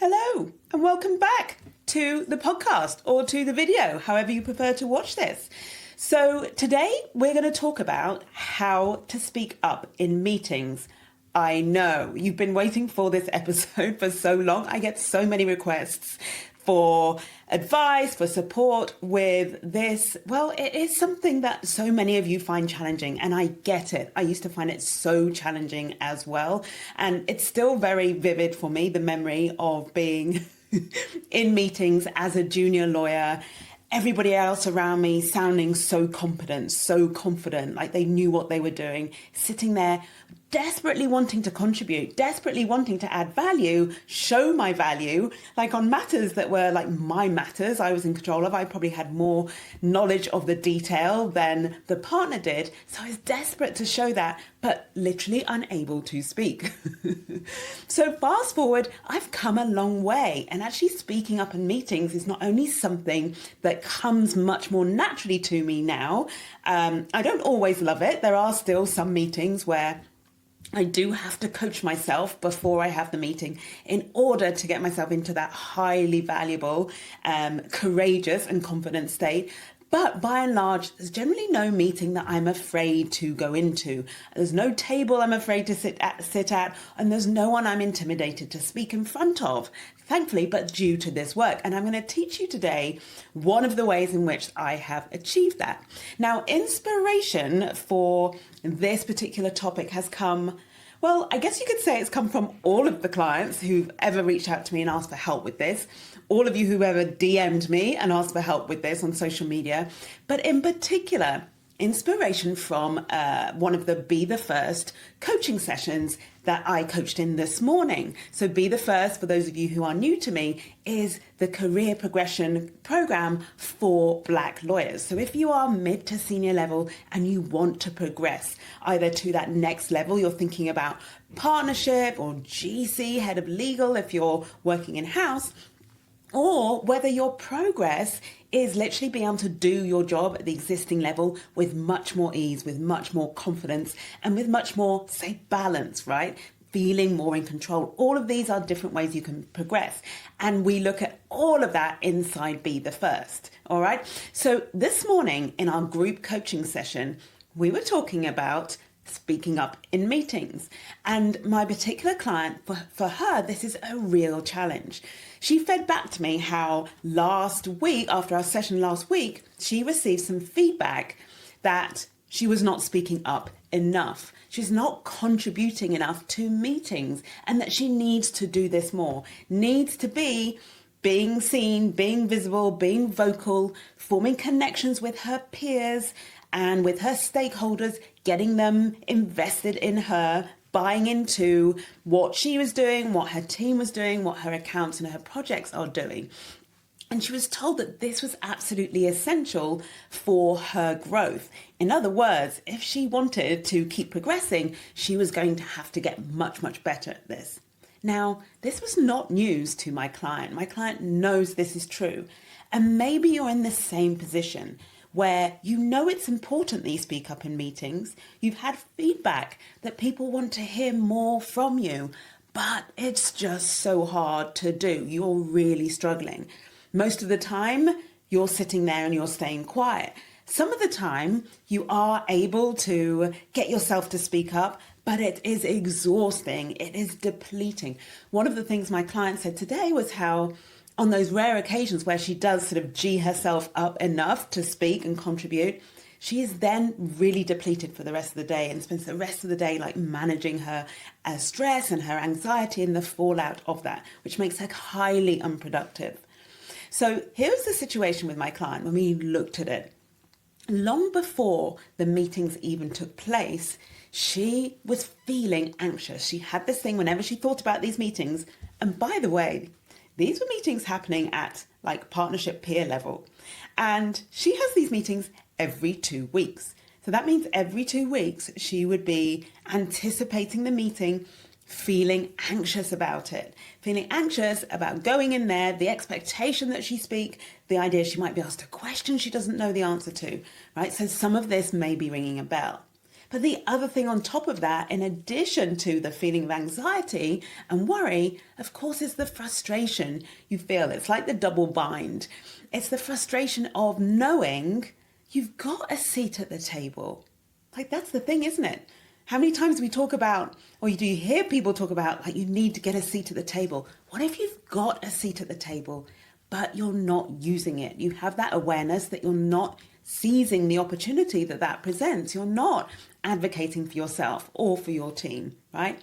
Hello and welcome back to the podcast or to the video, however you prefer to watch this. So today we're going to talk about how to speak up in meetings. I know you've been waiting for this episode for so long. I get so many requests for advice, for support with this. Well, it is something that so many of you find challenging, and I get it. I used to find it so challenging as well. And it's still very vivid for me, the memory of being in meetings as a junior lawyer, everybody else around me sounding so competent, so confident, like they knew what they were doing, sitting there desperately wanting to contribute, desperately wanting to add value, show my value, like on matters that were like my matters I was in control of. I probably had more knowledge of the detail than the partner did. So I was desperate to show that, but literally unable to speak. So fast forward, I've come a long way, and actually speaking up in meetings is not only something that comes much more naturally to me now. I don't always love it. There are still some meetings where I do have to coach myself before I have the meeting in order to get myself into that highly valuable, courageous and confident state. But by and large, there's generally no meeting that I'm afraid to go into. There's no table I'm afraid to sit at, and there's no one I'm intimidated to speak in front of, thankfully, but due to this work. And I'm going to teach you today one of the ways in which I have achieved that. Now, inspiration for this particular topic has come, well, I guess you could say it's come from all of the clients who've ever reached out to me and asked for help with this. All of you who've ever DM'd me and asked for help with this on social media, but in particular, inspiration from one of the Be the First coaching sessions that I coached in this morning. So Be the First, for those of you who are new to me, is the career progression program for Black lawyers. So if you are mid to senior level and you want to progress either to that next level, you're thinking about partnership or GC, head of legal if you're working in-house, or whether your progress is literally being able to do your job at the existing level with much more ease, with much more confidence, and with much more, say, balance, right? Feeling more in control. All of these are different ways you can progress. And we look at all of that inside Be the First, all right? So this morning in our group coaching session, we were talking about speaking up in meetings. And my particular client, for her, this is a real challenge. She fed back to me how last week, after our session last week, she received some feedback that she was not speaking up enough. She's not contributing enough to meetings, and that she needs to do this more, needs to be being seen, being visible, being vocal, forming connections with her peers and with her stakeholders, getting them invested in her, buying into what she was doing, what her team was doing, what her accounts and her projects are doing. And she was told that this was absolutely essential for her growth. In other words, if she wanted to keep progressing, she was going to have to get much, much better at this. Now, this was not news to my client. My client knows this is true. And maybe you're in the same position where you know it's important that you speak up in meetings. You've had feedback that people want to hear more from you, but it's just so hard to do. You're really struggling. Most of the time, you're sitting there and you're staying quiet. Some of the time, you are able to get yourself to speak up, but it is exhausting. It is depleting. One of the things my client said today was how on those rare occasions where she does sort of G herself up enough to speak and contribute, she is then really depleted for the rest of the day and spends the rest of the day like managing her stress and her anxiety and the fallout of that, which makes her highly unproductive. So here's the situation with my client when we looked at it. Long before the meetings even took place, she was feeling anxious. She had this thing whenever she thought about these meetings. And by the way, these were meetings happening at like partnership peer level. And she has these meetings every 2 weeks. So that means every 2 weeks, she would be anticipating the meeting, feeling anxious about it, feeling anxious about going in there, the expectation that she speak, the idea she might be asked a question she doesn't know the answer to, right? So some of this may be ringing a bell. But the other thing on top of that, in addition to the feeling of anxiety and worry, of course, is the frustration you feel. It's like the double bind. It's the frustration of knowing you've got a seat at the table. Like, that's the thing, isn't it? How many times we talk about, or do you hear people talk about, like, you need to get a seat at the table? What if you've got a seat at the table, but you're not using it? You have that awareness that you're not seizing the opportunity that that presents. You're not advocating for yourself or for your team, right?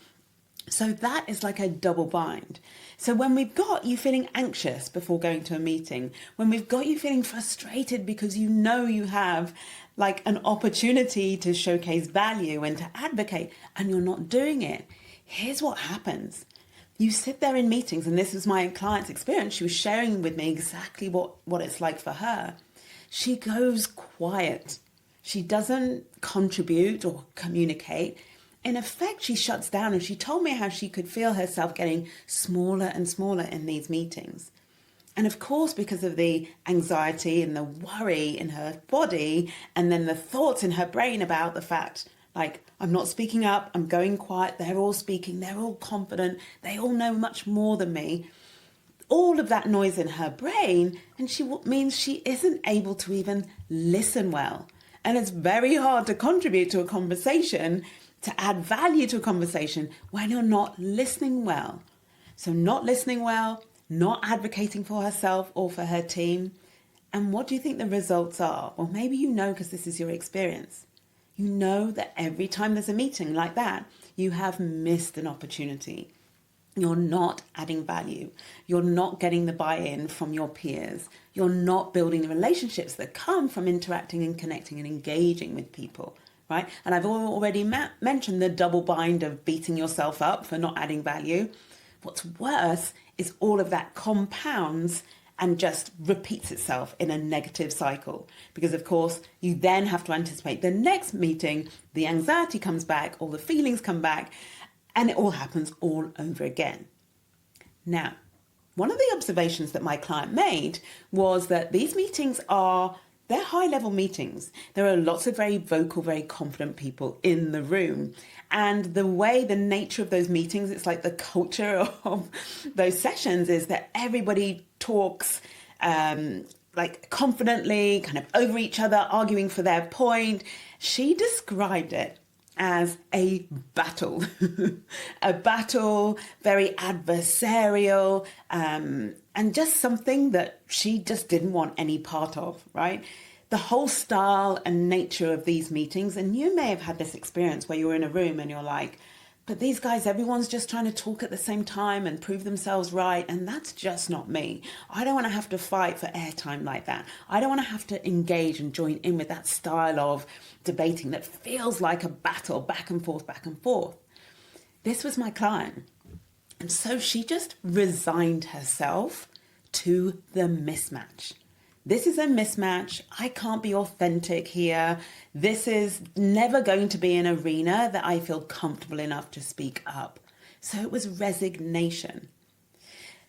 So that is like a double bind. So when we've got you feeling anxious before going to a meeting, when we've got you feeling frustrated because you know you have like an opportunity to showcase value and to advocate and you're not doing it, here's what happens. You sit there in meetings, and this was my client's experience. She was sharing with me exactly what it's like for her. She goes quiet. She doesn't contribute or communicate. In effect, she shuts down, and she told me how she could feel herself getting smaller and smaller in these meetings. And of course, because of the anxiety and the worry in her body, and then the thoughts in her brain about the fact, like, I'm not speaking up, I'm going quiet, they're all speaking, they're all confident, they all know much more than me. All of that noise in her brain, and means she isn't able to even listen well. And it's very hard to contribute to a conversation, to add value to a conversation when you're not listening well. So not listening well, not advocating for herself or for her team. And what do you think the results are? Well, maybe you know, because this is your experience. You know that every time there's a meeting like that, you have missed an opportunity. You're not adding value. You're not getting the buy-in from your peers. You're not building the relationships that come from interacting and connecting and engaging with people, right? And I've already mentioned the double bind of beating yourself up for not adding value. What's worse is all of that compounds and just repeats itself in a negative cycle. Because, of course, you then have to anticipate the next meeting, the anxiety comes back, all the feelings come back, and it all happens all over again. Now, one of the observations that my client made was that these meetings they're high-level meetings. There are lots of very vocal, very confident people in the room. And the nature of those meetings, it's like the culture of those sessions is that everybody talks like confidently, kind of over each other, arguing for their point. She described it as a battle, a battle, very adversarial, and just something that she just didn't want any part of, right? The whole style and nature of these meetings, and you may have had this experience where you're in a room and you're like, but these guys, everyone's just trying to talk at the same time and prove themselves right. And that's just not me. I don't want to have to fight for airtime like that. I don't want to have to engage and join in with that style of debating that feels like a battle, back and forth, back and forth. This was my client. And so she just resigned herself to the mismatch. This is a mismatch. I can't be authentic here. This is never going to be an arena that I feel comfortable enough to speak up. So it was resignation.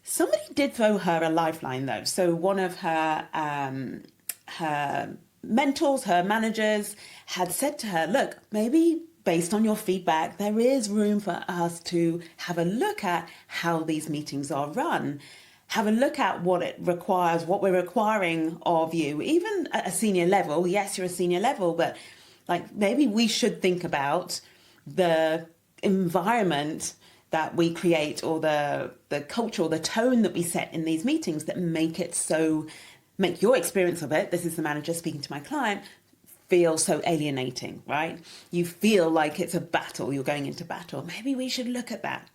Somebody did throw her a lifeline, though. So one of her mentors, her managers, had said to her, look, maybe based on your feedback, there is room for us to have a look at how these meetings are run. Have a look at what it requires, what we're requiring of you, even at a senior level. Yes, you're a senior level, but like maybe we should think about the environment that we create or the culture or the tone that we set in these meetings that make your experience of it, this is the manager speaking to my client, feel so alienating, right? You feel like it's a battle, you're going into battle. Maybe we should look at that.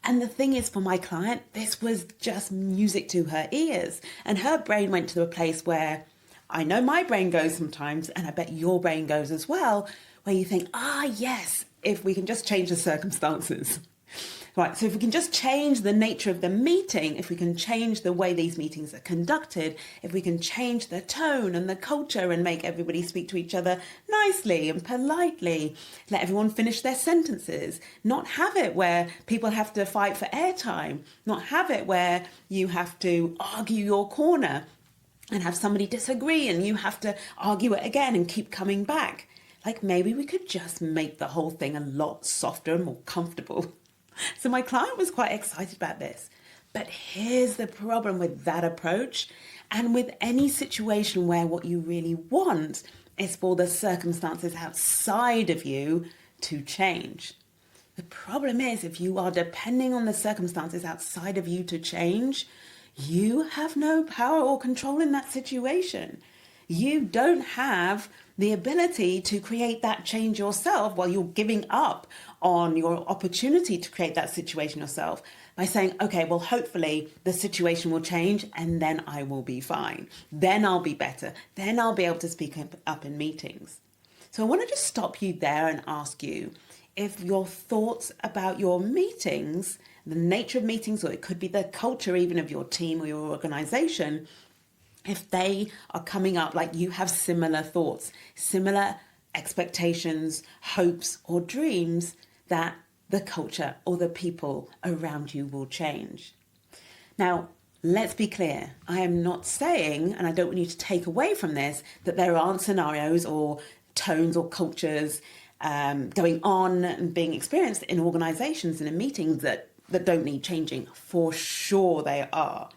And the thing is, for my client, this was just music to her ears. And her brain went to a place where I know my brain goes sometimes, and I bet your brain goes as well, where you think, yes, if we can just change the circumstances. Right, so if we can just change the nature of the meeting, if we can change the way these meetings are conducted, if we can change the tone and the culture and make everybody speak to each other nicely and politely, let everyone finish their sentences, not have it where people have to fight for airtime, not have it where you have to argue your corner and have somebody disagree and you have to argue it again and keep coming back. Like maybe we could just make the whole thing a lot softer and more comfortable. So my client was quite excited about this. But here's the problem with that approach and with any situation where what you really want is for the circumstances outside of you to change. The problem is if you are depending on the circumstances outside of you to change, you have no power or control in that situation. You don't have the ability to create that change yourself while you're giving up on your opportunity to create that situation yourself by saying, okay, well, hopefully the situation will change and then I will be fine. Then I'll be better. Then I'll be able to speak up in meetings. So I want to just stop you there and ask you if your thoughts about your meetings, the nature of meetings, or it could be the culture even of your team or your organization, if they are coming up like you have similar thoughts, similar expectations, hopes, or dreams that the culture or the people around you will change. Now, let's be clear. I am not saying, and I don't want you to take away from this, that there aren't scenarios or tones or cultures going on and being experienced in organizations and in meetings that don't need changing. For sure they are.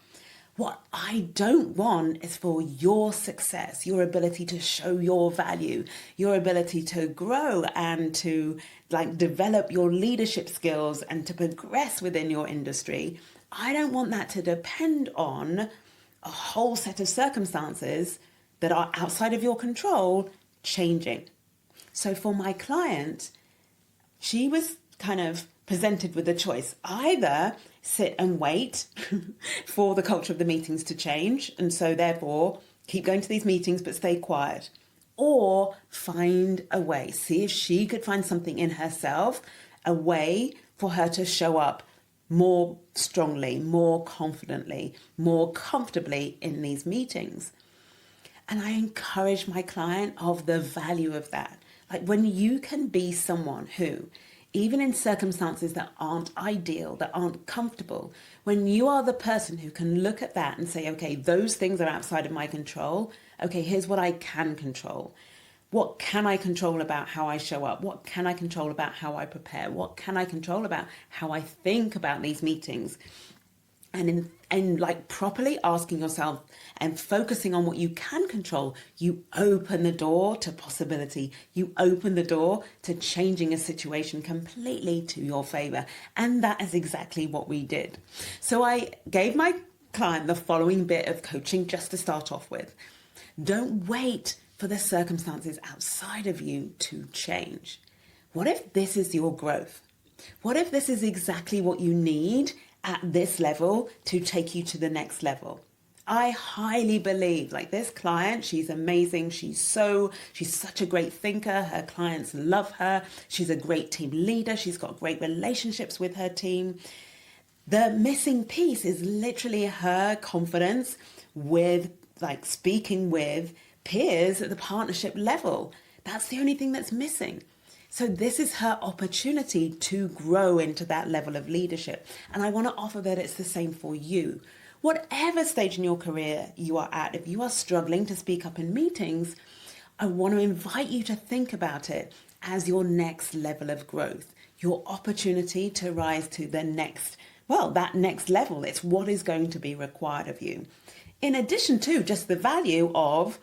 What I don't want is for your success, your ability to show your value, your ability to grow and to develop your leadership skills and to progress within your industry. I don't want that to depend on a whole set of circumstances that are outside of your control changing. So for my client, she was kind of presented with a choice: either sit and wait for the culture of the meetings to change, and so therefore keep going to these meetings but stay quiet, or find a way, see if she could find something in herself, a way for her to show up more strongly, more confidently, more comfortably in these meetings. And I encourage my client of the value of that. Like when you can be someone who, even in circumstances that aren't ideal, that aren't comfortable, when you are the person who can look at that and say, okay, those things are outside of my control. Okay, here's what I can control. What can I control about how I show up? What can I control about how I prepare? What can I control about how I think about these meetings? And in properly asking yourself and focusing on what you can control, you open the door to possibility. You open the door to changing a situation completely to your favor. And that is exactly what we did. So I gave my client the following bit of coaching just to start off with. Don't wait for the circumstances outside of you to change. What if this is your growth? What if this is exactly what you need at this level to take you to the next level? I highly believe, this client, she's amazing. She's such a great thinker. Her clients love her. She's a great team leader. She's got great relationships with her team. The missing piece is literally her confidence with speaking with peers at the partnership level. That's the only thing that's missing. So this is her opportunity to grow into that level of leadership. And I want to offer that it's the same for you. Whatever stage in your career you are at, if you are struggling to speak up in meetings, I want to invite you to think about it as your next level of growth, your opportunity to rise to the next, that next level. It's what is going to be required of you. In addition to just the value of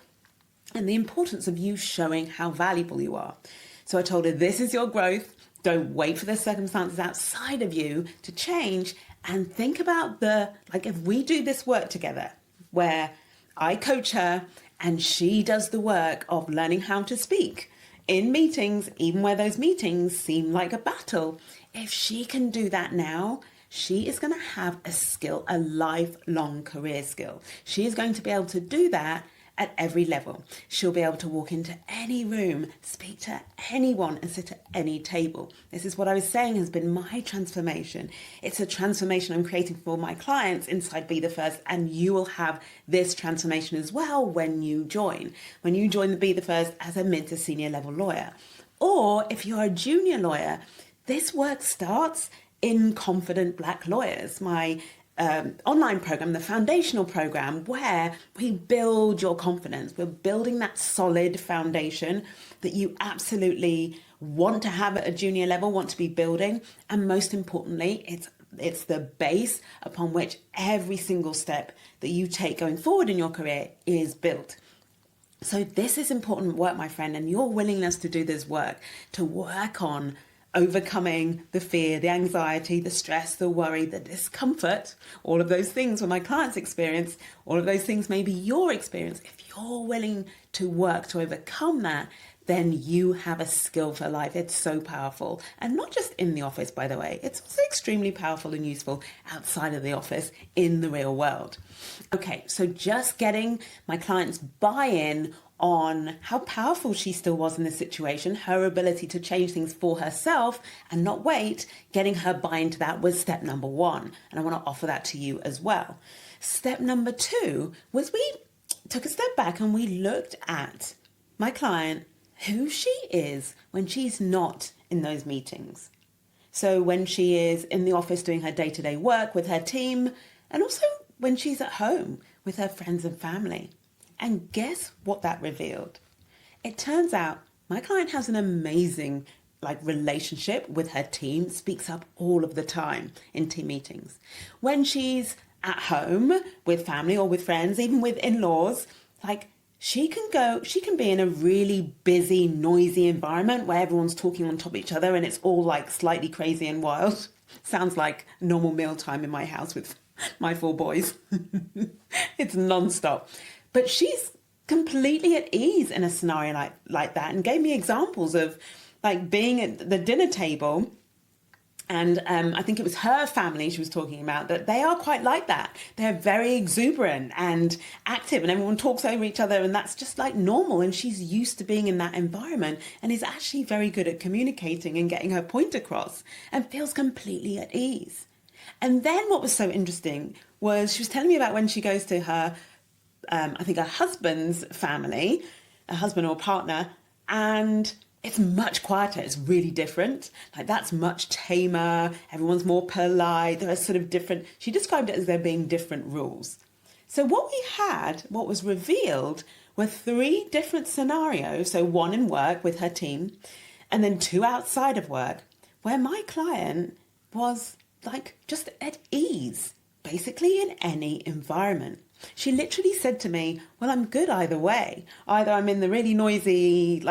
and the importance of you showing how valuable you are. So I told her, this is your growth. Don't wait for the circumstances outside of you to change. And think about if we do this work together, where I coach her and she does the work of learning how to speak in meetings, even where those meetings seem like a battle. If she can do that now, she is going to have a skill, a lifelong career skill. She is going to be able to do that at every level. She'll be able to walk into any room, speak to anyone, and sit at any table. This is what I was saying has been my transformation. It's a transformation I'm creating for my clients inside Be The First, and you will have this transformation as well when you join. When you join the Be The First as a mid to senior level lawyer. Or if you're a junior lawyer, this work starts in Confident Black Lawyers, my online program, the foundational program, where we build your confidence. We're building that solid foundation that you absolutely want to have at a junior level, want to be building. And most importantly, it's the base upon which every single step that you take going forward in your career is built. So this is important work, my friend, and your willingness to do this work, to work on overcoming the fear, the anxiety, the stress, the worry, the discomfort, all of those things when my clients experience, all of those things may be your experience. If you're willing to work to overcome that, then you have a skill for life. It's so powerful. And not just in the office, by the way. It's also extremely powerful and useful outside of the office in the real world. Okay, so just getting my clients buy-in on how powerful she still was in this situation, her ability to change things for herself and not wait, getting her buy-in to that was step number one. And I want to offer that to you as well. Step number two was we took a step back and we looked at my client, who she is when she's not in those meetings. So when she is in the office doing her day-to-day work with her team, and also when she's at home with her friends and family. And guess what that revealed? It turns out my client has an amazing relationship with her team, speaks up all of the time in team meetings. When she's at home with family or with friends, even with in-laws, she can be in a really busy, noisy environment where everyone's talking on top of each other and it's all slightly crazy and wild. Sounds like normal mealtime in my house with my 4 boys. It's nonstop. But she's completely at ease in a scenario like that, and gave me examples of being at the dinner table. And I think it was her family she was talking about, that they are quite like that. They're very exuberant and active and everyone talks over each other and that's just normal. And she's used to being in that environment and is actually very good at communicating and getting her point across and feels completely at ease. And then what was so interesting was she was telling me about when she goes to her, I think her husband's family, a husband or partner, and it's much quieter. It's really different. That's much tamer. Everyone's more polite. There are sort of different. She described it as there being different rules. So what was revealed were 3 different scenarios. So 1 in work with her team, and then 2 outside of work, where my client was just at ease, basically in any environment. She literally said to me, well, I'm good either way. Either I'm in the really noisy,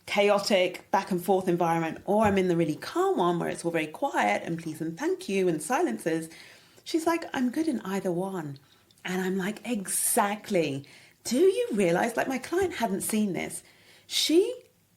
chaotic back and forth environment, or I'm in the really calm one where it's all very quiet and please and thank you and silences. She's like, I'm good in either one. And I'm like, exactly. Do you realize, my client hadn't seen this. She,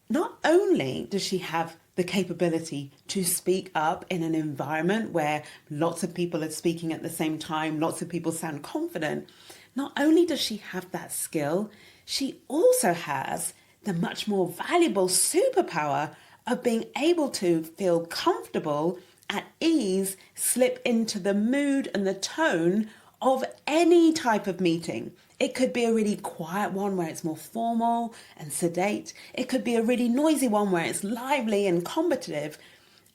not only does she have the capability to speak up in an environment where lots of people are speaking at the same time, lots of people sound confident. Not only does she have that skill, she also has the much more valuable superpower of being able to feel comfortable, at ease, slip into the mood and the tone of any type of meeting. It could be a really quiet one where it's more formal and sedate. It could be a really noisy one where it's lively and combative.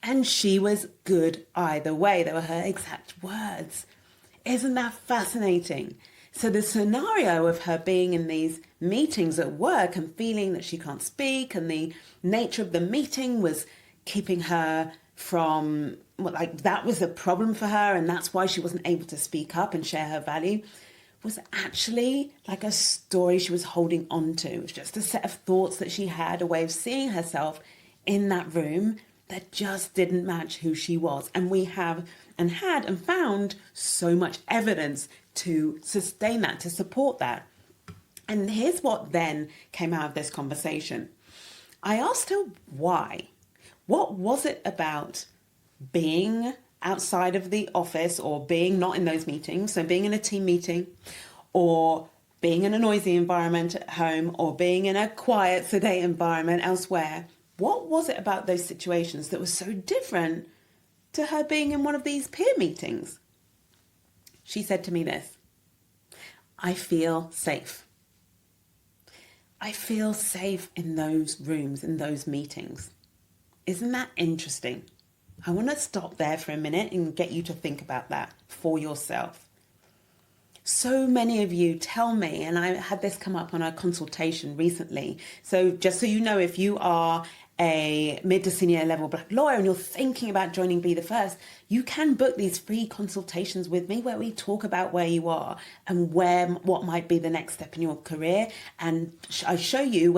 And she was good either way. They were her exact words. Isn't that fascinating? So the scenario of her being in these meetings at work and feeling that she can't speak, and the nature of the meeting was keeping her from, that was a problem for her, and that's why she wasn't able to speak up and share her value, was actually a story she was holding on to. It was just a set of thoughts that she had, a way of seeing herself in that room that just didn't match who she was. And we have and had and found so much evidence to sustain that, to support that. And here's what then came out of this conversation. I asked her why. What was it about being outside of the office, or being not in those meetings, so being in a team meeting, or being in a noisy environment at home, or being in a quiet, sedate environment elsewhere? What was it about those situations that was so different to her being in one of these peer meetings? She said to me this: I feel safe. I feel safe in those rooms, in those meetings. Isn't that interesting? I want to stop there for a minute and get you to think about that for yourself. So many of you tell me, and I had this come up on a consultation recently. So just so you know, if you are a mid to senior level black lawyer and you're thinking about joining Be the First, you can book these free consultations with me where we talk about where you are and what might be the next step in your career. And I show you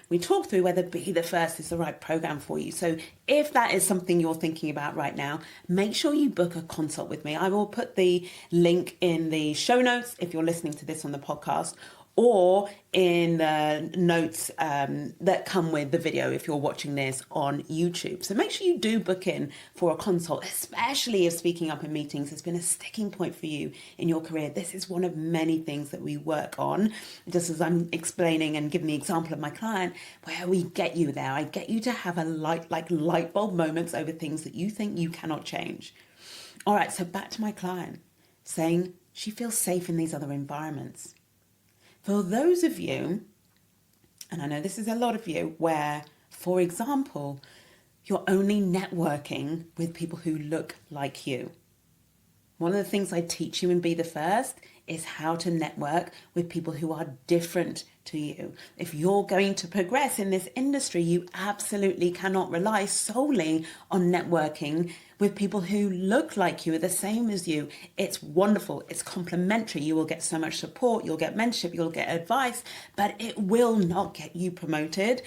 we talk through whether Be the First is the right program for you. So if that is something you're thinking about right now, make sure you book a consult with me. I will put the link in the show notes if you're listening to this on the podcast, or in the notes that come with the video if you're watching this on YouTube. So make sure you do book in for a consult, especially if speaking up in meetings has been a sticking point for you in your career. This is one of many things that we work on, just as I'm explaining and giving the example of my client, where we get you there. I get you to have a light bulb moments over things that you think you cannot change. All right, so back to my client saying she feels safe in these other environments. For those of you, and I know this is a lot of you, where, for example, you're only networking with people who look like you. One of the things I teach you in Be the First is how to network with people who are different to you. If you're going to progress in this industry, you absolutely cannot rely solely on networking with people who look like you, are the same as you. It's wonderful. It's complementary. You will get so much support. You'll get mentorship. You'll get advice, but it will not get you promoted.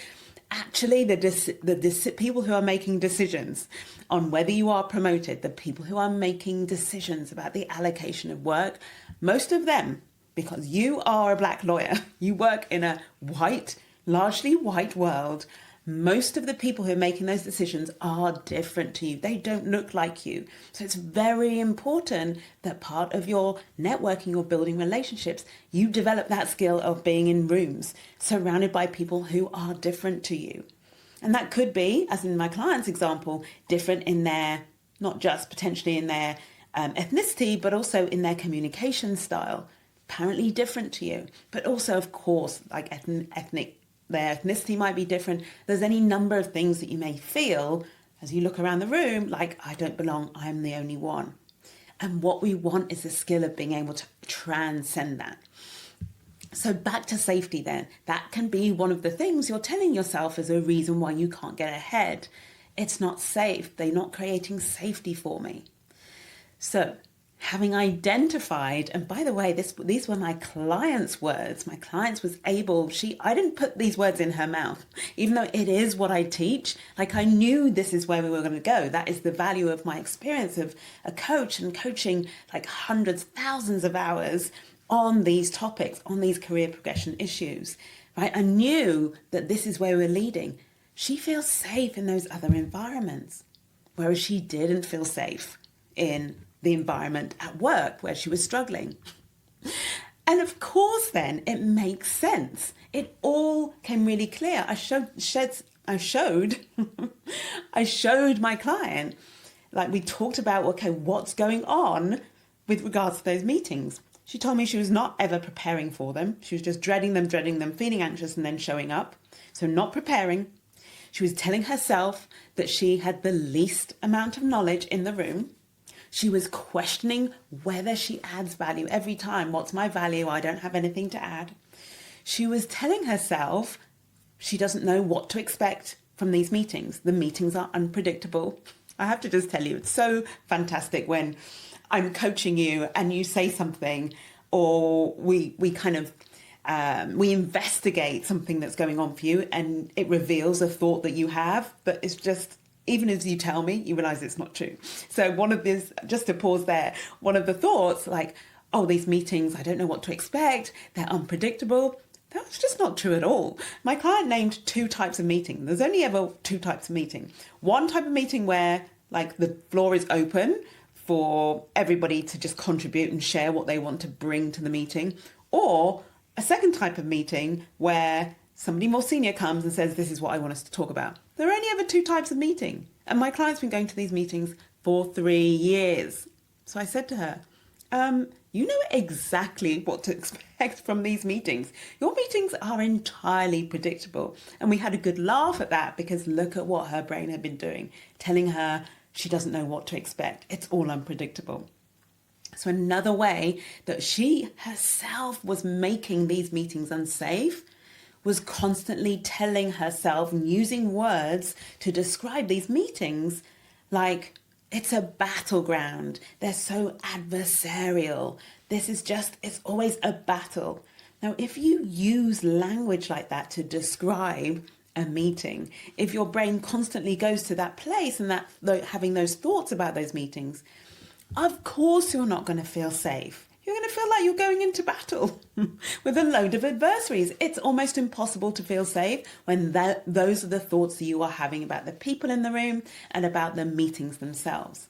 Actually, the people who are making decisions on whether you are promoted, the people who are making decisions about the allocation of work, most of them, because you are a black lawyer, you work in a largely white world, most of the people who are making those decisions are different to you. They don't look like you. So it's very important that part of your networking or building relationships, you develop that skill of being in rooms surrounded by people who are different to you. And that could be, as in my client's example, different in their, not just potentially in their ethnicity, but also in their communication style. Apparently different to you, but also, of course, like their ethnicity might be different. There's any number of things that you may feel as you look around the room, like, I don't belong, I'm the only one. And what we want is the skill of being able to transcend that. So back to safety then. That can be one of the things you're telling yourself as a reason why you can't get ahead. It's not safe. They're not creating safety for me. So having identified, and by the way, these were my client's words. My client's was able, I didn't put these words in her mouth, even though it is what I teach. Like, I knew this is where we were going to go. That is the value of my experience of a coach and coaching like hundreds, thousands of hours on these topics, on these career progression issues, right? I knew that this is where we're leading. She feels safe in those other environments, whereas she didn't feel safe in the environment at work where she was struggling. And of course, then it makes sense. It all came really clear. I showed my client, like, we talked about, okay, what's going on with regards to those meetings. She told me she was not ever preparing for them. She was just dreading them, feeling anxious, and then showing up. So not preparing. She was telling herself that she had the least amount of knowledge in the room. She was questioning whether she adds value every time. What's my value? I don't have anything to add. She was telling herself she doesn't know what to expect from these meetings. The meetings are unpredictable. I have to just tell you, it's so fantastic when I'm coaching you and you say something, or we investigate something that's going on for you and it reveals a thought that you have, but it's just, even as you tell me, you realize it's not true. So one of these, just to pause there, one of the thoughts like, oh, these meetings, I don't know what to expect, they're unpredictable. That's just not true at all. My client named 2 types of meeting. There's only ever 2 types of meeting. One type of meeting where, like, the floor is open for everybody to just contribute and share what they want to bring to the meeting. Or a second type of meeting where somebody more senior comes and says, this is what I want us to talk about. There are only ever 2 types of meeting. And my client's been going to these meetings for 3 years. So I said to her, you know exactly what to expect from these meetings. Your meetings are entirely predictable. And we had a good laugh at that because look at what her brain had been doing, telling her she doesn't know what to expect. It's all unpredictable. So another way that she herself was making these meetings unsafe was constantly telling herself and using words to describe these meetings like, it's a battleground. They're so adversarial. It's always a battle. Now, if you use language like that to describe a meeting, if your brain constantly goes to that place and having those thoughts about those meetings, of course you're not going to feel safe. You're going to feel like you're going into battle with a load of adversaries. It's almost impossible to feel safe when those are the thoughts that you are having about the people in the room and about the meetings themselves.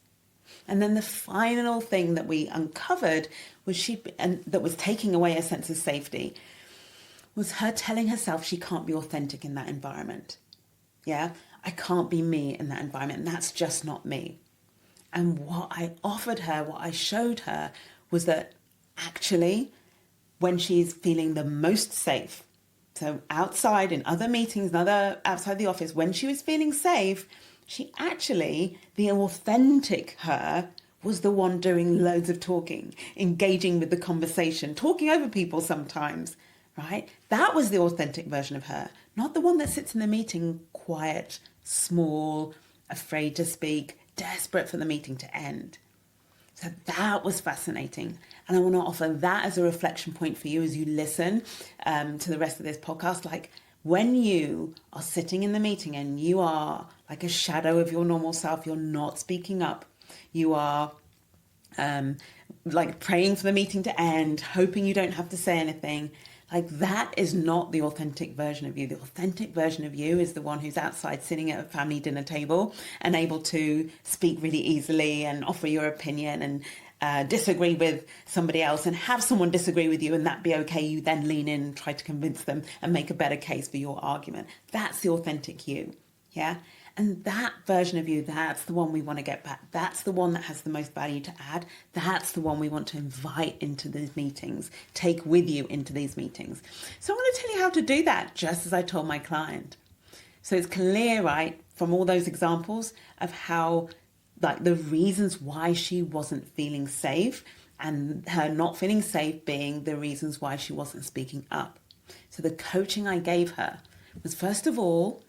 And then the final thing that we uncovered that was taking away a sense of safety was her telling herself she can't be authentic in that environment. Yeah, I can't be me in that environment. And that's just not me. And what I offered her, what I showed her, was that actually, when she's feeling the most safe, so outside in other meetings, outside the office, when she was feeling safe, the authentic her was the one doing loads of talking, engaging with the conversation, talking over people sometimes, right? That was the authentic version of her, not the one that sits in the meeting quiet, small, afraid to speak, desperate for the meeting to end. So that was fascinating. And I want to offer that as a reflection point for you as you listen to the rest of this podcast. Like, when you are sitting in the meeting and you are like a shadow of your normal self, you're not speaking up, you are like praying for the meeting to end, hoping you don't have to say anything, like that is not the authentic version of you. The authentic version of you is the one who's outside sitting at a family dinner table and able to speak really easily and offer your opinion and disagree with somebody else and have someone disagree with you and that be okay. You then lean in and try to convince them and make a better case for your argument. That's the authentic you. Yeah. And that version of you, that's the one we want to get back. That's the one that has the most value to add. That's the one we want to invite into these meetings, take with you into these meetings. So I'm going to tell you how to do that, just as I told my client. So it's clear, right, from all those examples of how, like, the reasons why she wasn't feeling safe and her not feeling safe being the reasons why she wasn't speaking up. So the coaching I gave her was, first of all,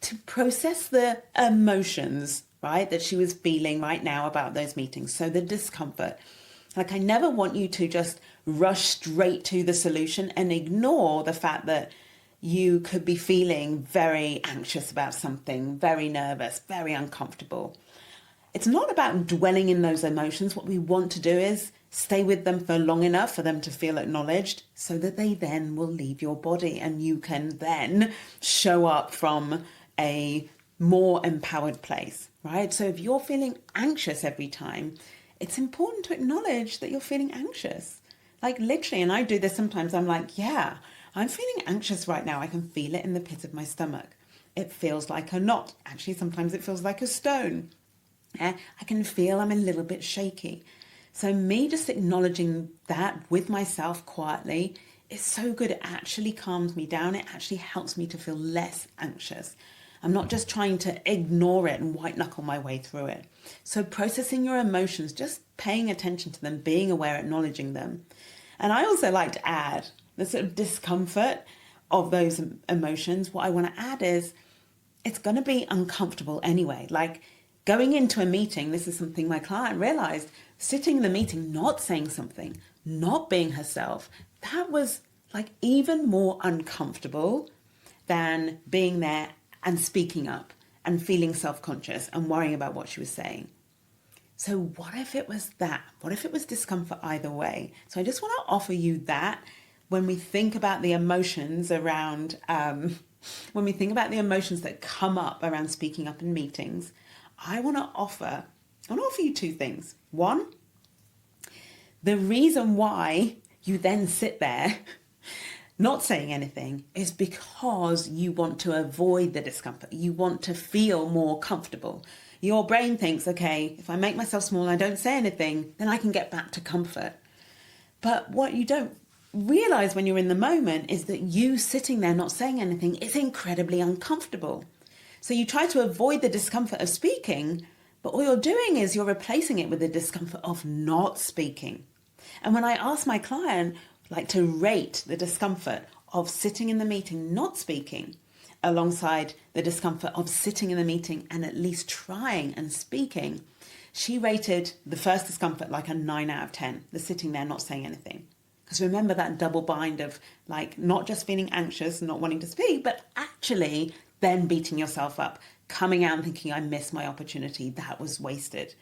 to process the emotions, right, that she was feeling right now about those meetings. So the discomfort. Like, I never want you to just rush straight to the solution and ignore the fact that you could be feeling very anxious about something, very nervous, very uncomfortable. It's not about dwelling in those emotions. What we want to do is stay with them for long enough for them to feel acknowledged so that they then will leave your body and you can then show up from a more empowered place, right? So if you're feeling anxious every time, it's important to acknowledge that you're feeling anxious. Like, literally, and I do this sometimes, I'm like, yeah, I'm feeling anxious right now. I can feel it in the pit of my stomach. It feels like a knot. Actually, sometimes it feels like a stone. I can feel I'm a little bit shaky. So me just acknowledging that with myself quietly is so good. It actually calms me down. It actually helps me to feel less anxious. I'm not just trying to ignore it and white knuckle my way through it. So processing your emotions, just paying attention to them, being aware, acknowledging them. And I also like to add the sort of discomfort of those emotions. What I want to add is it's going to be uncomfortable anyway. Like, going into a meeting, this is something my client realized, sitting in the meeting, not saying something, not being herself, that was like even more uncomfortable than being there and speaking up and feeling self-conscious and worrying about what she was saying. So what if it was that? What if it was discomfort either way? So I just want to offer you that when we think about the emotions around, when we think about the emotions that come up around speaking up in meetings, I want to offer you two things. One, the reason why you then sit there not saying anything is because you want to avoid the discomfort. You want to feel more comfortable. Your brain thinks, okay, if I make myself small and I don't say anything, then I can get back to comfort. But what you don't realize when you're in the moment is that you sitting there not saying anything is incredibly uncomfortable. So you try to avoid the discomfort of speaking, but But all you're doing is you're replacing it with the discomfort of not speaking. And when I ask my client to rate the discomfort of sitting in the meeting not speaking alongside the discomfort of sitting in the meeting and at least trying and speaking, she rated the first discomfort like a 9 out of 10, the sitting there not saying anything. Because remember that double bind of not just feeling anxious and not wanting to speak, but actually then beating yourself up, coming out and thinking, I missed my opportunity, that was wasted.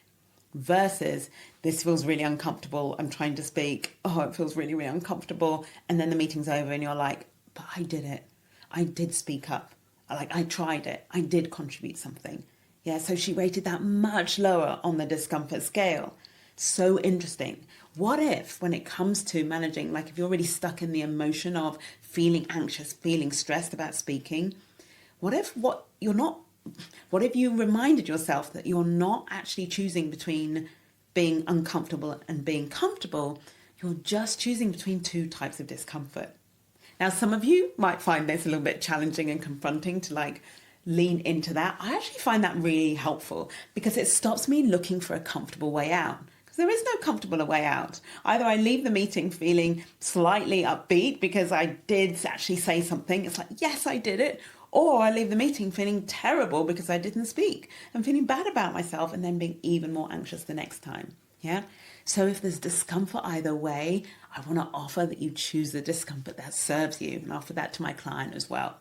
Versus, this feels really uncomfortable, I'm trying to speak, oh, it feels really, really uncomfortable. And then the meeting's over and you're like, but I did it. I did speak up. I tried it. I did contribute something. Yeah, so she rated that much lower on the discomfort scale. So interesting. What if, when it comes to managing, if you're really stuck in the emotion of feeling anxious, feeling stressed about speaking, what if you reminded yourself that you're not actually choosing between being uncomfortable and being comfortable, you're just choosing between two types of discomfort. Now, some of you might find this a little bit challenging and confronting to lean into that. I actually find that really helpful because it stops me looking for a comfortable way out. Because there is no comfortable way out. Either I leave the meeting feeling slightly upbeat because I did actually say something. It's yes, I did it. Or I leave the meeting feeling terrible because I didn't speak and feeling bad about myself and then being even more anxious the next time. Yeah. So if there's discomfort either way, I want to offer that you choose the discomfort that serves you, and offer that to my client as well.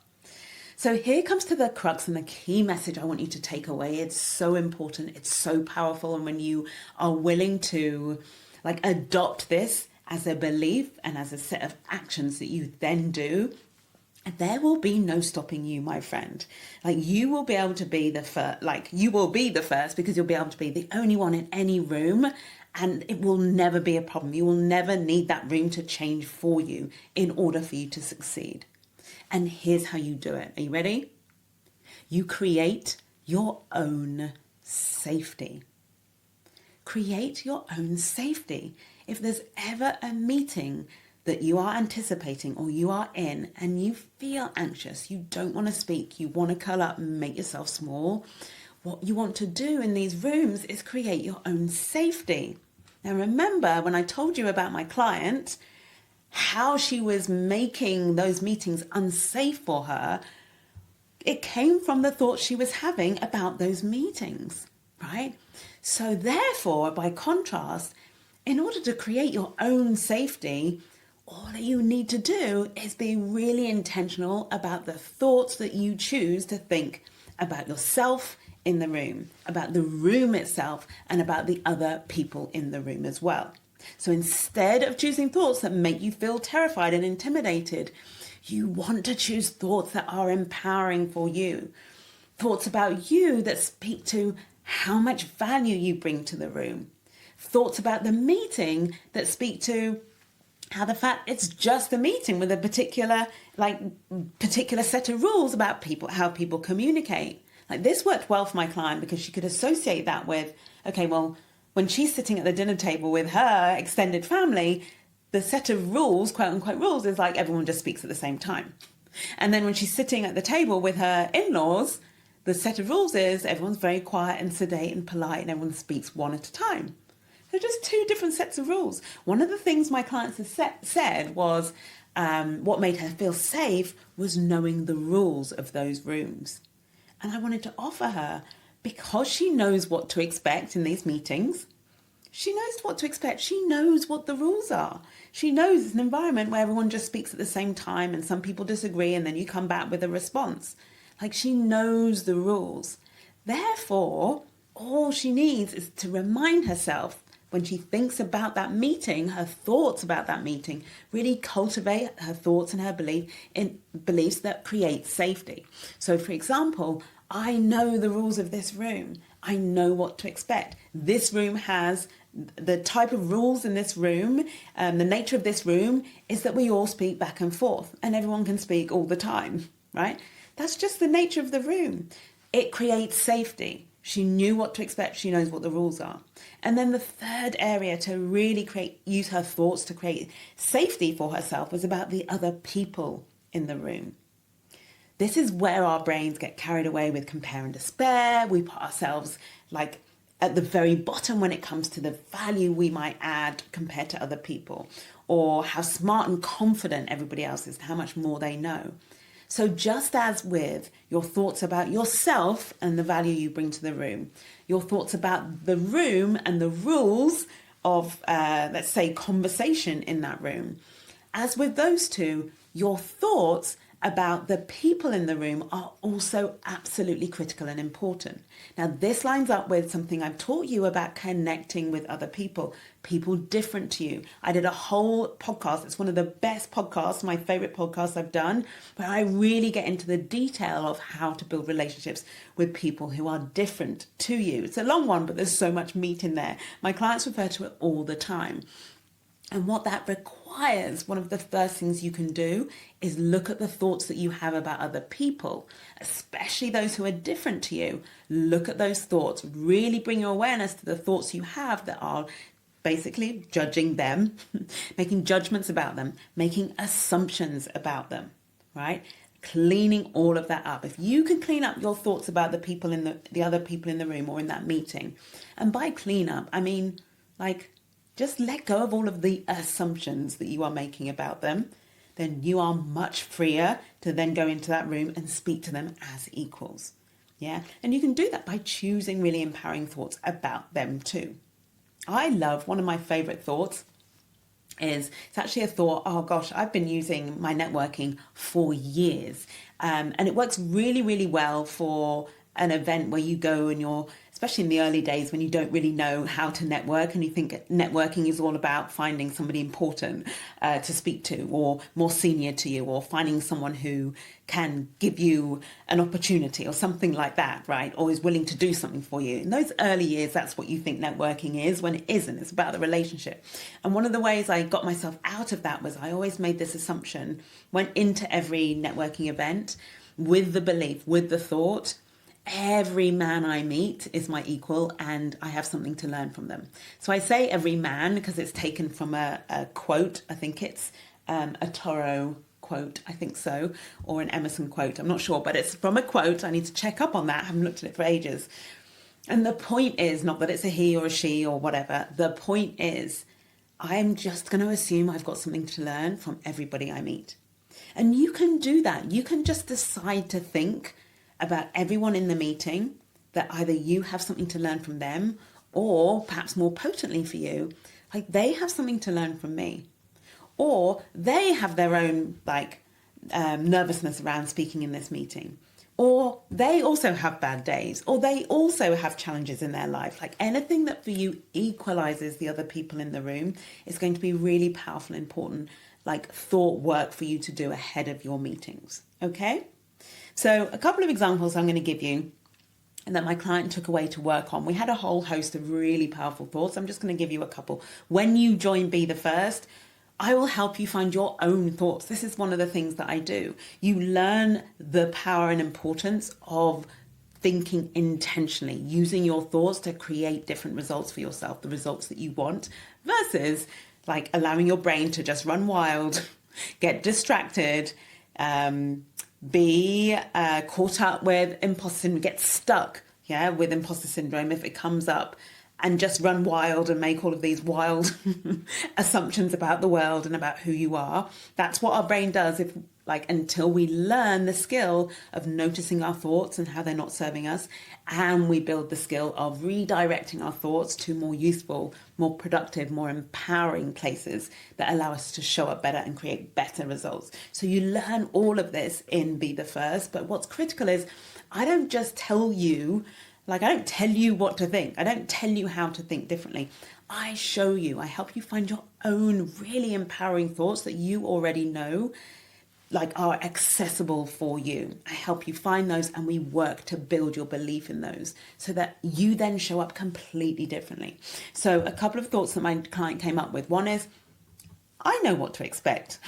So here comes to the crux and the key message I want you to take away. It's so important. It's so powerful. And when you are willing to adopt this as a belief and as a set of actions that you then do, there will be no stopping you, my friend. You will be able to be the first, you will be the first because you'll be able to be the only one in any room, and it will never be a problem. You will never need that room to change for you in order for you to succeed. And here's how you do it. Are you ready? You create your own safety. Create your own safety. If there's ever a meeting that you are anticipating or you are in and you feel anxious, you don't want to speak, you want to curl up and make yourself small, what you want to do in these rooms is create your own safety. Now remember, when I told you about my client, how she was making those meetings unsafe for her, it came from the thoughts she was having about those meetings, right? So therefore, by contrast, in order to create your own safety, all that you need to do is be really intentional about the thoughts that you choose to think about yourself in the room, about the room itself, and about the other people in the room as well. So instead of choosing thoughts that make you feel terrified and intimidated, you want to choose thoughts that are empowering for you. Thoughts about you that speak to how much value you bring to the room. Thoughts about the meeting that speak to how the fact it's just a meeting with a particular set of rules about people, how people communicate. This worked well for my client because she could associate that with, okay, well, when she's sitting at the dinner table with her extended family, the set of rules, quote unquote rules, is everyone just speaks at the same time. And then when she's sitting at the table with her in-laws, the set of rules is everyone's very quiet and sedate and polite and everyone speaks one at a time. They're just two different sets of rules. One of the things my clients said was what made her feel safe was knowing the rules of those rooms. And I wanted to offer her, because she knows what to expect in these meetings, she knows what to expect. She knows what the rules are. She knows it's an environment where everyone just speaks at the same time and some people disagree and then you come back with a response. She knows the rules. Therefore, all she needs is to remind herself when she thinks about that meeting, her thoughts about that meeting, really cultivate her thoughts and her beliefs that create safety. So, for example, I know the rules of this room. I know what to expect. This room has the type of rules in this room. The nature of this room is that we all speak back and forth and everyone can speak all the time, right? That's just the nature of the room. It creates safety. She knew what to expect. She knows what the rules are. And then the third area to really use her thoughts to create safety for herself was about the other people in the room. This is where our brains get carried away with compare and despair. We put ourselves at the very bottom when it comes to the value we might add compared to other people, or how smart and confident everybody else is, how much more they know. So just as with your thoughts about yourself and the value you bring to the room, your thoughts about the room and the rules of, let's say, conversation in that room, as with those two, your thoughts about the people in the room are also absolutely critical and important. Now, this lines up with something I've taught you about connecting with other people different to you. I did a whole podcast. It's one of the best podcasts, my favorite podcasts I've done, where I really get into the detail of how to build relationships with people who are different to you. It's a long one, but there's so much meat in there. My clients refer to it all the time. And what that requires, one of the first things you can do is look at the thoughts that you have about other people, especially those who are different to you. Look at those thoughts, really bring your awareness to the thoughts you have that are basically judging them, making judgments about them, making assumptions about them, right? Cleaning all of that up. If you can clean up your thoughts about the people in the other people in the room or in that meeting, and by clean up, I mean just let go of all of the assumptions that you are making about them, then you are much freer to then go into that room and speak to them as equals. Yeah. And you can do that by choosing really empowering thoughts about them too. I love, one of my favorite thoughts is, it's actually a thought, oh gosh, I've been using my networking for years. And it works really, really well for an event where you go and you're, especially in the early days when you don't really know how to network and you think networking is all about finding somebody important to speak to or more senior to you, or finding someone who can give you an opportunity or something like that, right? Or is willing to do something for you. In those early years, that's what you think networking is, when it isn't. It's about the relationship. And one of the ways I got myself out of that was I always made this assumption, went into every networking event with the belief, with the thought, every man I meet is my equal and I have something to learn from them. So I say every man because it's taken from a quote. I think it's a Thoreau quote, I think so, or an Emerson quote. I'm not sure, but it's from a quote. I need to check up on that. I haven't looked at it for ages. And the point is not that it's a he or a she or whatever. The point is I'm just going to assume I've got something to learn from everybody I meet. And you can do that. You can just decide to think about everyone in the meeting that either you have something to learn from them, or perhaps more potently for you, like they have something to learn from me, or they have their own nervousness around speaking in this meeting, or they also have bad days, or they also have challenges in their life. Like anything that for you equalizes the other people in the room is going to be really powerful, important, like thought work for you to do ahead of your meetings. Okay? So a couple of examples I'm going to give you and that my client took away to work on. We had a whole host of really powerful thoughts. I'm just going to give you a couple. When you join Be the First, I will help you find your own thoughts. This is one of the things that I do. You learn the power and importance of thinking intentionally, using your thoughts to create different results for yourself, the results that you want, versus like allowing your brain to just run wild, get distracted, be caught up with imposter syndrome, get stuck with imposter syndrome if it comes up, and just run wild and make all of these wild assumptions about the world and about who you are. That's what our brain does until we learn the skill of noticing our thoughts and how they're not serving us, and we build the skill of redirecting our thoughts to more useful, more productive, more empowering places that allow us to show up better and create better results. So you learn all of this in Be the First, but what's critical is I don't just tell you, I don't tell you what to think. I don't tell you how to think differently. I show you, I help you find your own really empowering thoughts that you already know are accessible for you. I help you find those and we work to build your belief in those so that you then show up completely differently. So a couple of thoughts that my client came up with. One is, I know what to expect.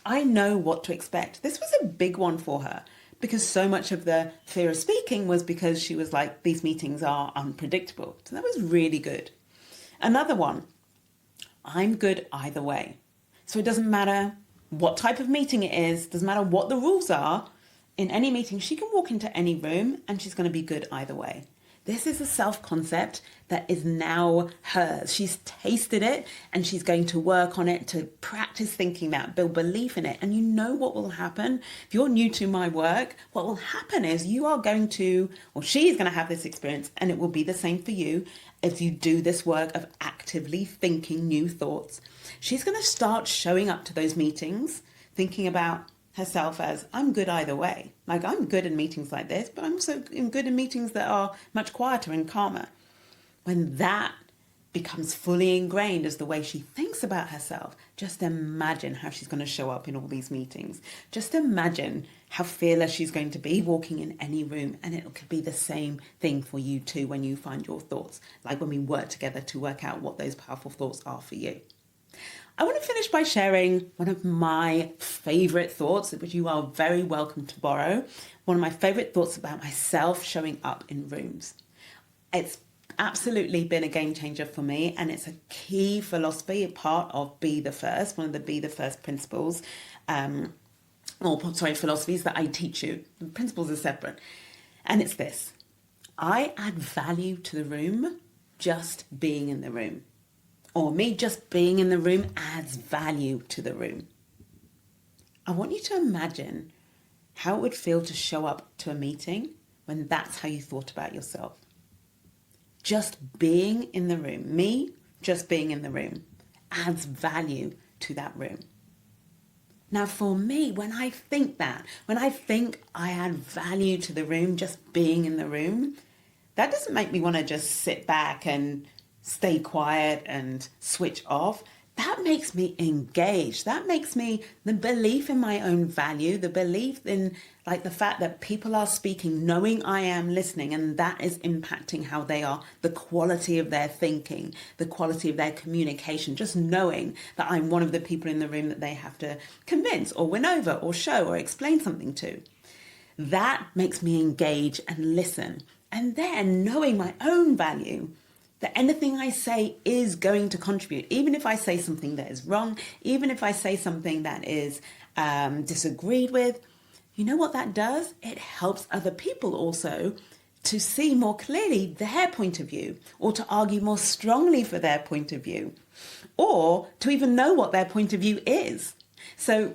I know what to expect. This was a big one for her because so much of the fear of speaking was because she was like, these meetings are unpredictable. So that was really good. Another one, I'm good either way. So it doesn't matter what type of meeting it is, doesn't matter what the rules are. In any meeting, she can walk into any room and she's going to be good either way. This is a self-concept that is now hers. She's tasted it and she's going to work on it to practice thinking that, build belief in it. And you know what will happen? If you're new to my work, what will happen is you are going to, or she's going to have this experience, and it will be the same for you as you do this work of actively thinking new thoughts. She's going to start showing up to those meetings thinking about herself as, I'm good either way. Like, I'm good in meetings like this, but I'm also good in meetings that are much quieter and calmer. When that becomes fully ingrained as the way she thinks about herself, just imagine how she's going to show up in all these meetings. Just imagine how fearless she's going to be walking in any room. And it could be the same thing for you too when you find your thoughts, like when we work together to work out what those powerful thoughts are for you. I want to finish by sharing one of my favorite thoughts, which you are very welcome to borrow. One of my favorite thoughts about myself showing up in rooms. It's absolutely been a game changer for me, and it's a key philosophy, a part of Be the First, one of the Be the First principles, philosophies that I teach you. The principles are separate. And it's this: I add value to the room just being in the room. Or me just being in the room adds value to the room. I want you to imagine how it would feel to show up to a meeting when that's how you thought about yourself. Just being in the room, me just being in the room, adds value to that room. Now for me, when I think I add value to the room just being in the room, that doesn't make me want to just sit back and stay quiet and switch off. That makes me engage. That makes me, the belief in my own value, the belief in like the fact that people are speaking, knowing I am listening, and that is impacting how they are, the quality of their thinking, the quality of their communication, just knowing that I'm one of the people in the room that they have to convince or win over or show or explain something to. That makes me engage and listen. And then knowing my own value, that anything I say is going to contribute, even if I say something that is wrong, even if I say something that is disagreed with. You know what that does? It helps other people also to see more clearly their point of view, or to argue more strongly for their point of view, or to even know what their point of view is. So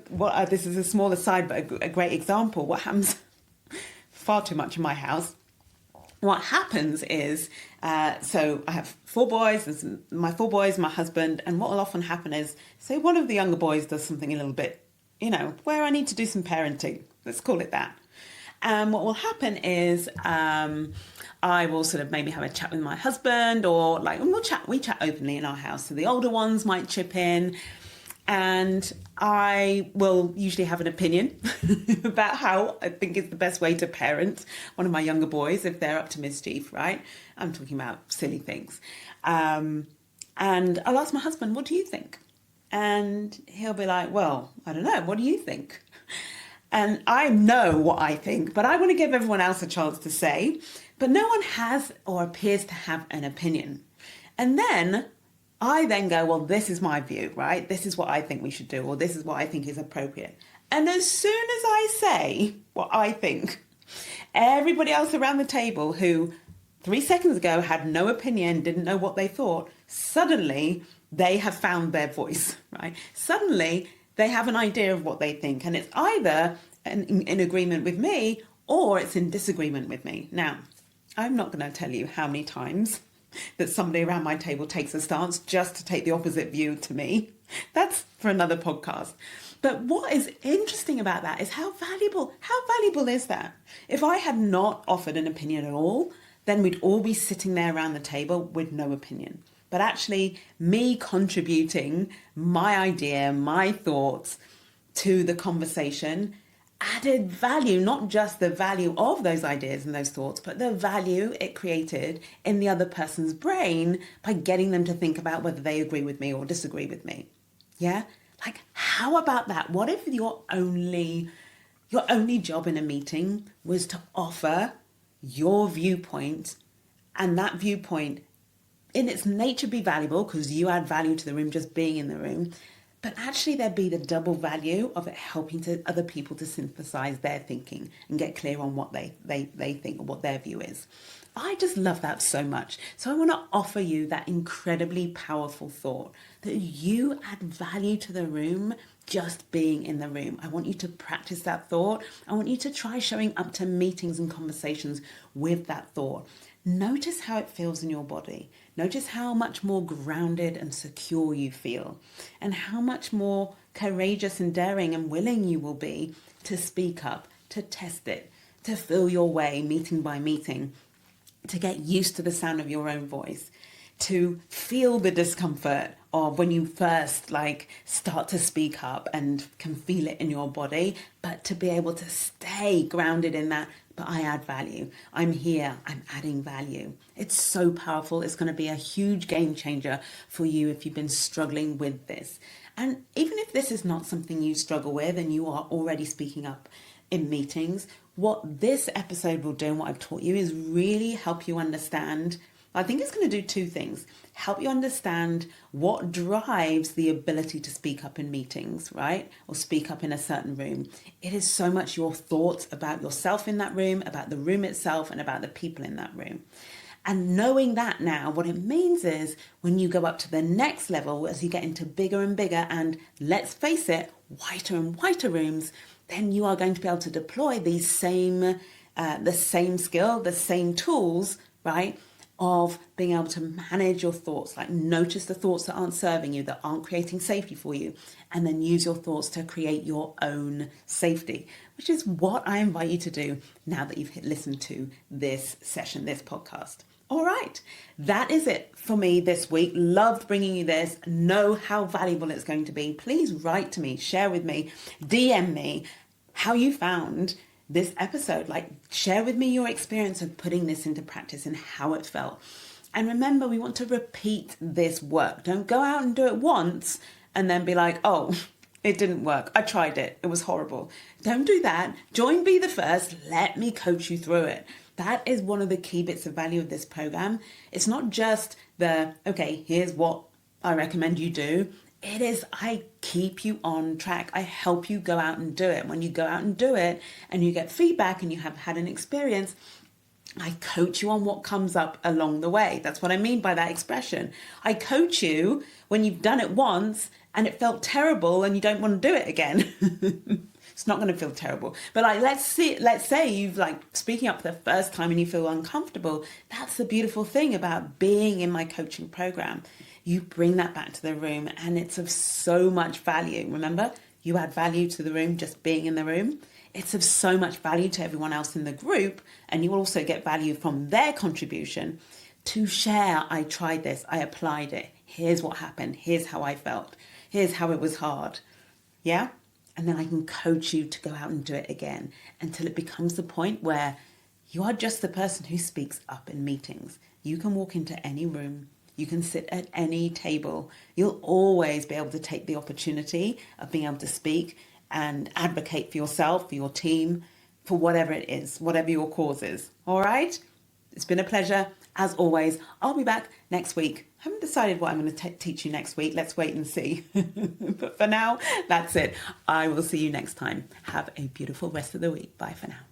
this is a small aside, but a great example. What happens far too much in my house, what happens is, so I have 4 boys, there's my 4 boys, my husband, and what will often happen is, say one of the younger boys does something a little bit, where I need to do some parenting, let's call it that. And what will happen is, I will sort of maybe have a chat with my husband, or we chat openly in our house. So the older ones might chip in, and I will usually have an opinion about how I think is the best way to parent one of my younger boys if they're up to mischief, right? I'm talking about silly things. And I'll ask my husband, what do you think? And he'll be like, well, I don't know, what do you think? And I know what I think, but I want to give everyone else a chance to say, but no one has or appears to have an opinion. And then I then go, well, this is my view, right? This is what I think we should do, or this is what I think is appropriate. And as soon as I say what I think, everybody else around the table who 3 seconds ago had no opinion, didn't know what they thought, suddenly they have found their voice, right? Suddenly they have an idea of what they think, and it's either in agreement with me or it's in disagreement with me. Now, I'm not going to tell you how many times that somebody around my table takes a stance just to take the opposite view to me. That's for another podcast. But what is interesting about that is how valuable is that? If I had not offered an opinion at all, then we'd all be sitting there around the table with no opinion. But actually, me contributing my idea, my thoughts to the conversation added value, not just the value of those ideas and those thoughts, but the value it created in the other person's brain by getting them to think about whether they agree with me or disagree with me. Yeah? Like, how about that? What if your only job in a meeting was to offer your viewpoint, and that viewpoint in its nature be valuable because you add value to the room just being in the room, but actually there'd be the double value of it helping to other people to synthesize their thinking and get clear on what they think or what their view is. I just love that so much. So I want to offer you that incredibly powerful thought that you add value to the room just being in the room. I want you to practice that thought. I want you to try showing up to meetings and conversations with that thought. Notice how it feels in your body. Notice how much more grounded and secure you feel, and how much more courageous and daring and willing you will be to speak up, to test it, to feel your way meeting by meeting, to get used to the sound of your own voice, to feel the discomfort of when you first start to speak up and can feel it in your body, but to be able to stay grounded in that. But I add value. I'm here. I'm adding value. It's so powerful. It's going to be a huge game changer for you if you've been struggling with this. And even if this is not something you struggle with and you are already speaking up in meetings, what this episode will do and what I've taught you is really help you understand. I think it's going to do two things. Help you understand what drives the ability to speak up in meetings, right? Or speak up in a certain room. It is so much your thoughts about yourself in that room, about the room itself, and about the people in that room. And knowing that now, what it means is when you go up to the next level, as you get into bigger and bigger, and let's face it, whiter and whiter rooms, then you are going to be able to deploy the same skill, the same tools, right? Of being able to manage your thoughts, notice the thoughts that aren't serving you, that aren't creating safety for you, and then use your thoughts to create your own safety, which is what I invite you to do now that you've listened to this session, this podcast. All right, that is it for me this week. Loved bringing you this. Know how valuable it's going to be. Please write to me, share with me, DM me how you found this episode. Share with me your experience of putting this into practice and how it felt. And remember, we want to repeat this work. Don't go out and do it once and then be like, oh, it didn't work. I tried it. It was horrible. Don't do that. Join Be the First. Let me coach you through it. That is one of the key bits of value of this program. It's not just okay, here's what I recommend you do. It is, I keep you on track. I help you go out and do it. When you go out and do it and you get feedback and you have had an experience, I coach you on what comes up along the way. That's what I mean by that expression. I coach you when you've done it once and it felt terrible and you don't want to do it again. It's not going to feel terrible. But let's say you've speaking up for the first time and you feel uncomfortable. That's the beautiful thing about being in my coaching program. You bring that back to the room and it's of so much value. Remember, you add value to the room just being in the room. It's of so much value to everyone else in the group, and you will also get value from their contribution to share. I tried this, I applied it. Here's what happened. Here's how I felt. Here's how it was hard. Yeah? And then I can coach you to go out and do it again until it becomes the point where you are just the person who speaks up in meetings. You can walk into any room. You can sit at any table. You'll always be able to take the opportunity of being able to speak and advocate for yourself, for your team, for whatever it is, whatever your cause is. All right? It's been a pleasure. As always, I'll be back next week. I haven't decided what I'm going to teach you next week. Let's wait and see. But for now, that's it. I will see you next time. Have a beautiful rest of the week. Bye for now.